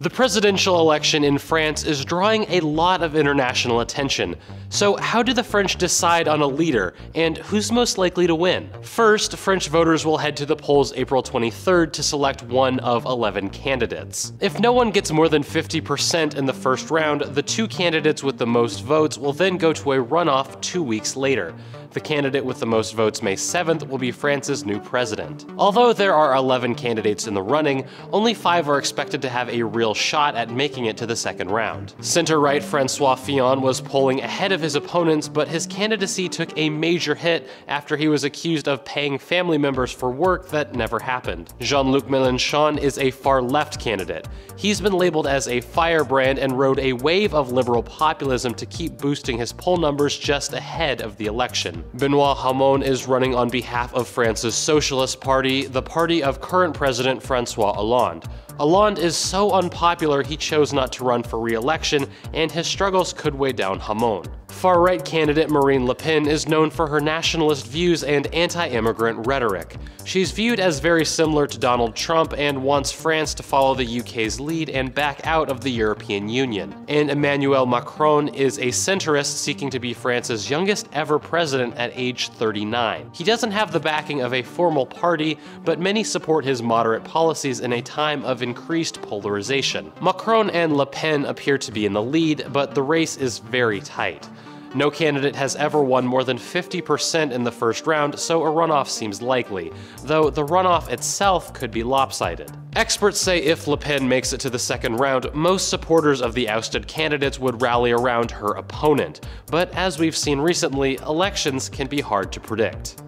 The presidential election in France is drawing a lot of international attention. So how do the French decide on a leader, and who's most likely to win? First, French voters will head to the polls April 23rd to select one of 11 candidates. If no one gets more than 50% in the first round, the two candidates with the most votes will then go to a runoff 2 weeks later. The candidate with the most votes May 7th will be France's new president. Although there are 11 candidates in the running, only 5 are expected to have a real shot at making it to the second round. Center-right François Fillon was polling ahead of his opponents, but his candidacy took a major hit after he was accused of paying family members for work that never happened. Jean-Luc Mélenchon is a far-left candidate. He's been labeled as a firebrand and rode a wave of liberal populism to keep boosting his poll numbers just ahead of the election. Benoît Hamon is running on behalf of France's Socialist Party, the party of current President François Hollande. Hollande is so unpopular he chose not to run for re-election, and his struggles could weigh down Hamon. Far-right candidate Marine Le Pen is known for her nationalist views and anti-immigrant rhetoric. She's viewed as very similar to Donald Trump and wants France to follow the UK's lead and back out of the European Union. And Emmanuel Macron is a centrist seeking to be France's youngest ever president at age 39. He doesn't have the backing of a formal party, but many support his moderate policies in a time of increased polarization. Macron and Le Pen appear to be in the lead, but the race is very tight. No candidate has ever won more than 50% in the first round, so a runoff seems likely, though the runoff itself could be lopsided. Experts say if Le Pen makes it to the second round, most supporters of the ousted candidates would rally around her opponent. But as we've seen recently, elections can be hard to predict.